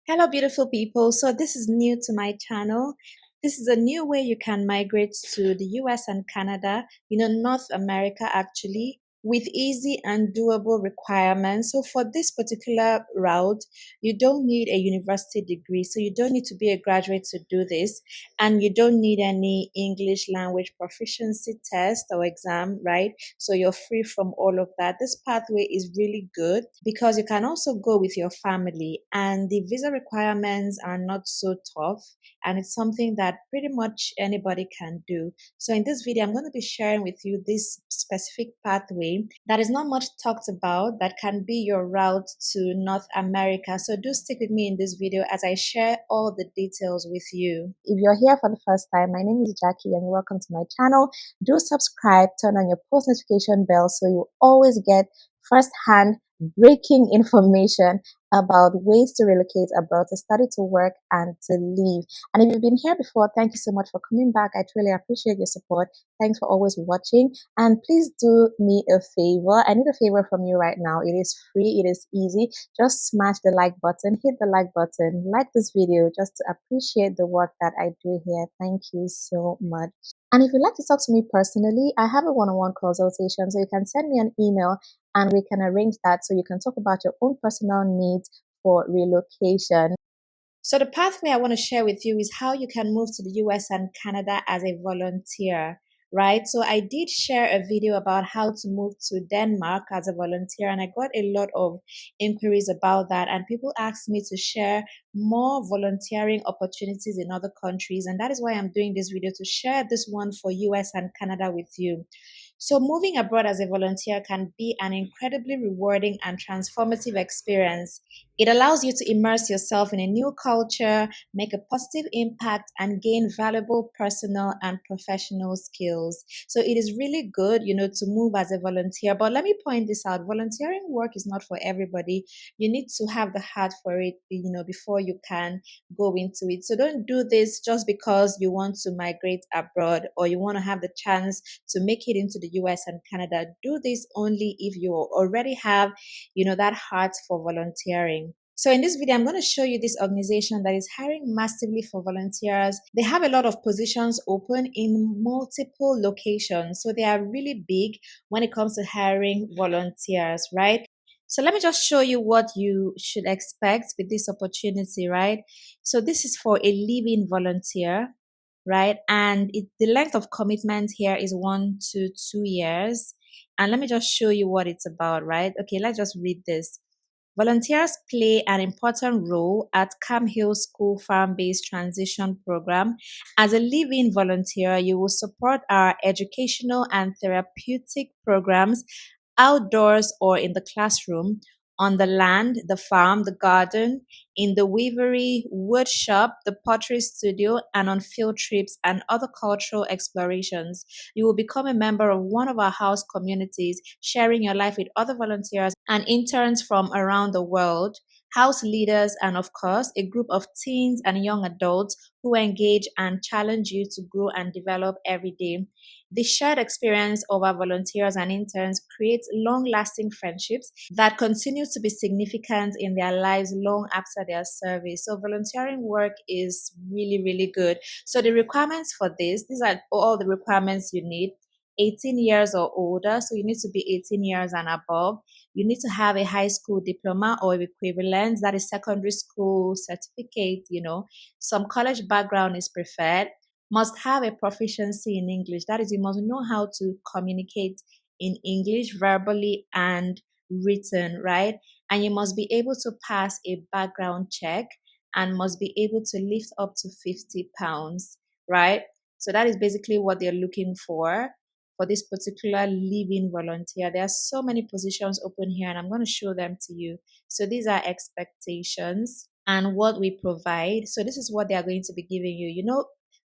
Hello, beautiful people. So, this is new to my channel. This is a new way you can migrate to the US and Canada, North America actually, with easy and doable requirements. So, for this particular route, you don't need a university degree. So, you don't need to be a graduate to do this. And you don't need any English language proficiency test or exam, right? So, you're free from all of that. This pathway is really good because you can also go with your family, and the visa requirements are not so tough, and it's something that pretty much anybody can do. So in this video, I'm going to be sharing with you this specific pathway that is not much talked about, that can be your route to North America. So do stick with me in this video as I share all the details with you. If you're here for the first time, my name is Jackie and welcome to my channel. Do subscribe, turn on your post notification bell so you always get first-hand breaking information about ways to relocate abroad, to study, to work, and to live. And if you've been here before, thank you so much for coming back. I truly appreciate your support. Thanks for always watching. And please do me a favor. I need a favor from you right now. It is free. It is easy. Just smash the like button, hit the like button, like this video just to appreciate the work that I do here. Thank you so much. And if you'd like to talk to me personally, I have a one-on-one consultation, so you can send me an email and we can arrange that so you can talk about your own personal needs for relocation. So the pathway I want to share with you is how you can move to the US and Canada as a volunteer, right? So I did share a video about how to move to Denmark as a volunteer, and I got a lot of inquiries about that, and people asked me to share more volunteering opportunities in other countries, and that is why I'm doing this video, to share this one for US and Canada with you. So, moving abroad as a volunteer can be an incredibly rewarding and transformative experience. It allows you to immerse yourself in a new culture, make a positive impact, and gain valuable personal and professional skills. So, it is really good, to move as a volunteer. But let me point this out: volunteering work is not for everybody. You need to have the heart for it, before you can go into it. So, don't do this just because you want to migrate abroad or you want to have the chance to make it into the US and Canada. Do this only if you already have, that heart for volunteering. So in this video, I'm going to show you this organization that is hiring massively for volunteers. They have a lot of positions open in multiple locations. So they are really big when it comes to hiring volunteers, right? So let me just show you what you should expect with this opportunity, right? So this is for a live-in volunteer, right? And the length of commitment here is 1 to 2 years. And let me just show you what it's about, right? Okay, let's just read this. Volunteers play an important role at Camp Hill School Farm-Based Transition Program. As a live-in volunteer, you will support our educational and therapeutic programs outdoors or in the classroom, on the land, the farm, the garden, in the weavery, wood shop, the pottery studio, and on field trips and other cultural explorations. You will become a member of one of our house communities, sharing your life with other volunteers and interns from around the world, house leaders, and of course, a group of teens and young adults who engage and challenge you to grow and develop every day. The shared experience of our volunteers and interns creates long-lasting friendships that continue to be significant in their lives long after their service. So volunteering work is really, really good. So the requirements for these are all the requirements you need. 18 years or older, so you need to be 18 years and above. You need to have a high school diploma or equivalent, that is secondary school certificate, some college background is preferred. Must have a proficiency in English. That is, you must know how to communicate in English verbally and written, right? And you must be able to pass a background check and must be able to lift up to 50 pounds, right? So that is basically what they're looking for this particular live-in volunteer. There are so many positions open here, and I'm going to show them to you. So these are expectations and what we provide. So this is what they are going to be giving you.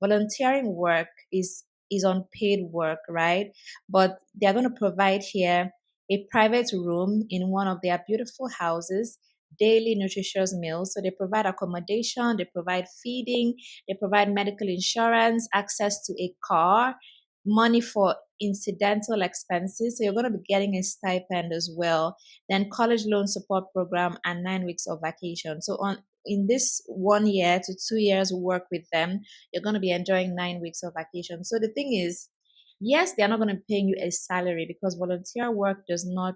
Volunteering work is unpaid work, right? But they are going to provide here a private room in one of their beautiful houses, daily nutritious meals. So they provide accommodation, they provide feeding, they provide medical insurance, access to a car, money for incidental expenses. So you're going to be getting a stipend as well. Then college loan support program and 9 weeks of vacation. So in this 1 year to 2 years work with them, you're going to be enjoying 9 weeks of vacation. So the thing is, yes, they're not going to pay you a salary because volunteer work does not,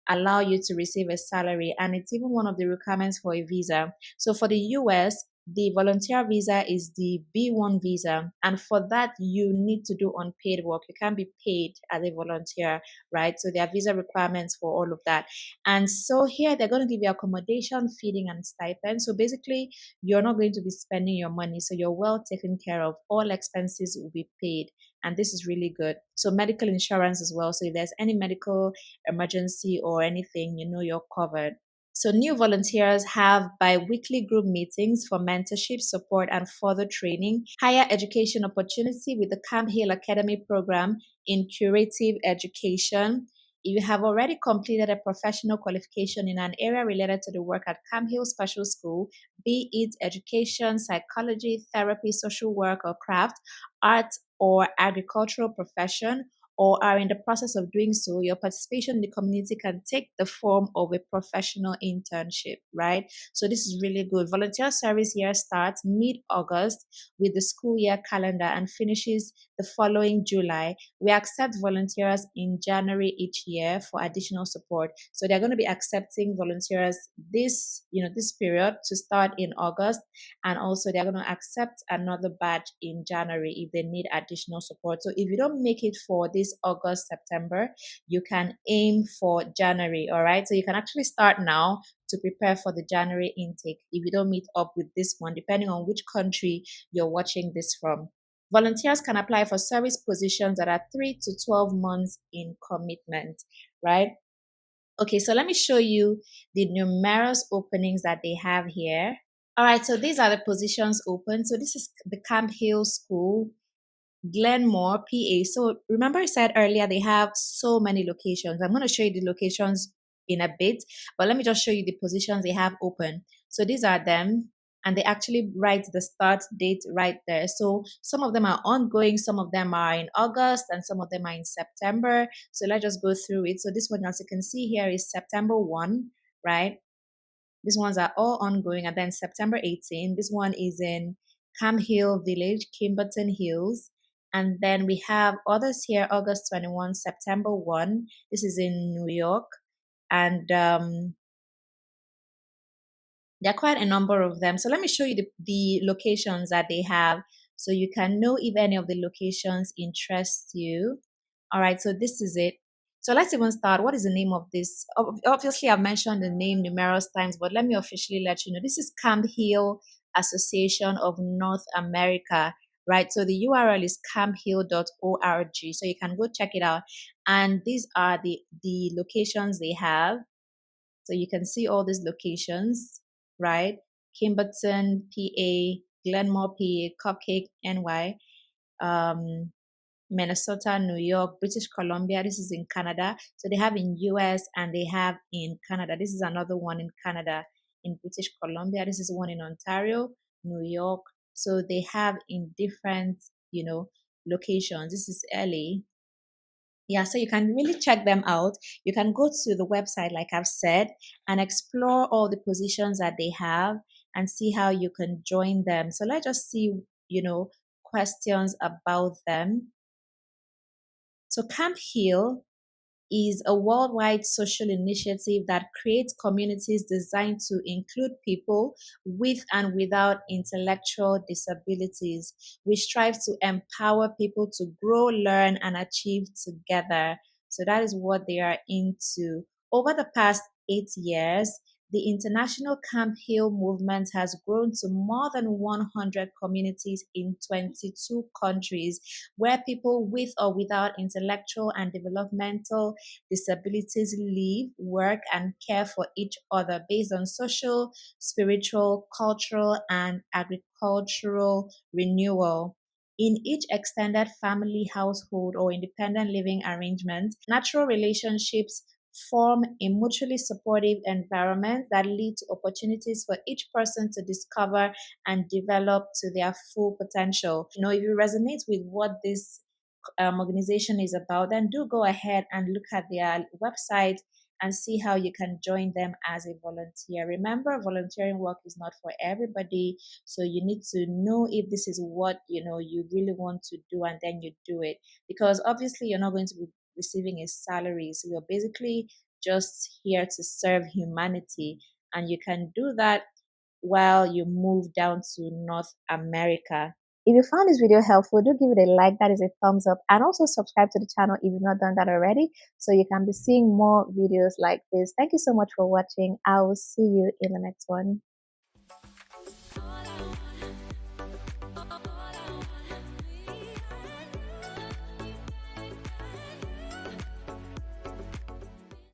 allow you to receive a salary. And it's even one of the requirements for a visa. So for the US, the volunteer visa is the B1 visa. And for that, you need to do unpaid work. You can't be paid as a volunteer, right? So there are visa requirements for all of that. And so here they're going to give you accommodation, feeding, and stipend. So basically, you're not going to be spending your money. So you're well taken care of. All expenses will be paid. And this is really good. So medical insurance as well. So if there's any medical emergency or anything, you're covered. So new volunteers have bi-weekly group meetings for mentorship, support, and further training, higher education opportunity with the Camp Hill Academy program in curative education. If you have already completed a professional qualification in an area related to the work at Camp Hill Special School, be it education, psychology, therapy, social work, or craft, art, or agricultural profession, or are in the process of doing so, your participation in the community can take the form of a professional internship, right? So this is really good. Volunteer service year starts mid-August with the school year calendar and finishes the following July. We accept volunteers in January each year for additional support. So they're going to be accepting volunteers this period to start in August, and also they're going to accept another batch in January if they need additional support. So if you don't make it for this August, September, you can aim for January. All right. So you can actually start now to prepare for the January intake if you don't meet up with this one, depending on which country you're watching this from. Volunteers can apply for service positions that are 3 to 12 months in commitment, right? Okay, so let me show you the numerous openings that they have here. All right, so these are the positions open. So this is the Camp Hill School, Glenmore, PA. So remember I said earlier they have so many locations. I'm going to show you the locations in a bit, but let me just show you the positions they have open. So these are them, and they actually write the start date right there. So some of them are ongoing, some of them are in August, and some of them are in September. So let's just go through it. So this one, as you can see here, is September 1, right? These ones are all ongoing. And then September 18, this one is in Camp Hill Village, Kimberton Hills. And then we have others here, August 21, September 1. This is in New York. And there are quite a number of them. So let me show you the locations that they have so you can know if any of the locations interest you. All right, so this is it. So let's even start. What is the name of this? Obviously, I've mentioned the name numerous times, but let me officially let you know. This is Camp Hill Association of North America, right? So the URL is camphill.org. So you can go check it out. And these are the locations they have. So you can see all these locations, right? Kimberton, PA, Glenmore, PA, Cupcake, NY, Minnesota, New York, British Columbia. This is in Canada. So they have in US and they have in Canada. This is another one in Canada, in British Columbia. This is one in Ontario, New York. So they have in different, locations. This is LA. Yeah, so you can really check them out. You can go to the website, like I've said, and explore all the positions that they have and see how you can join them. So let's just see, questions about them. So Camp Hill is a worldwide social initiative that creates communities designed to include people with and without intellectual disabilities. We strive to empower people to grow, learn, and achieve together. So that is what they are into. Over the past 8 years, the International Camp Hill movement has grown to more than 100 communities in 22 countries where people with or without intellectual and developmental disabilities live, work, and care for each other based on social, spiritual, cultural, and agricultural renewal. In each extended family, household, or independent living arrangement, natural relationships form a mutually supportive environment that lead to opportunities for each person to discover and develop to their full potential. If you resonate with what this organization is about, then do go ahead and look at their website and see how you can join them as a volunteer. Remember, volunteering work is not for everybody, so you need to know if this is what you really want to do, and then you do it, because obviously you're not going to be receiving a salary, so you're basically just here to serve humanity, and you can do that while you move down to North America. If you found this video helpful, do give it a like, that is a thumbs up, and also subscribe to the channel if you've not done that already, so you can be seeing more videos like this. Thank you so much for watching. I will see you in the next one.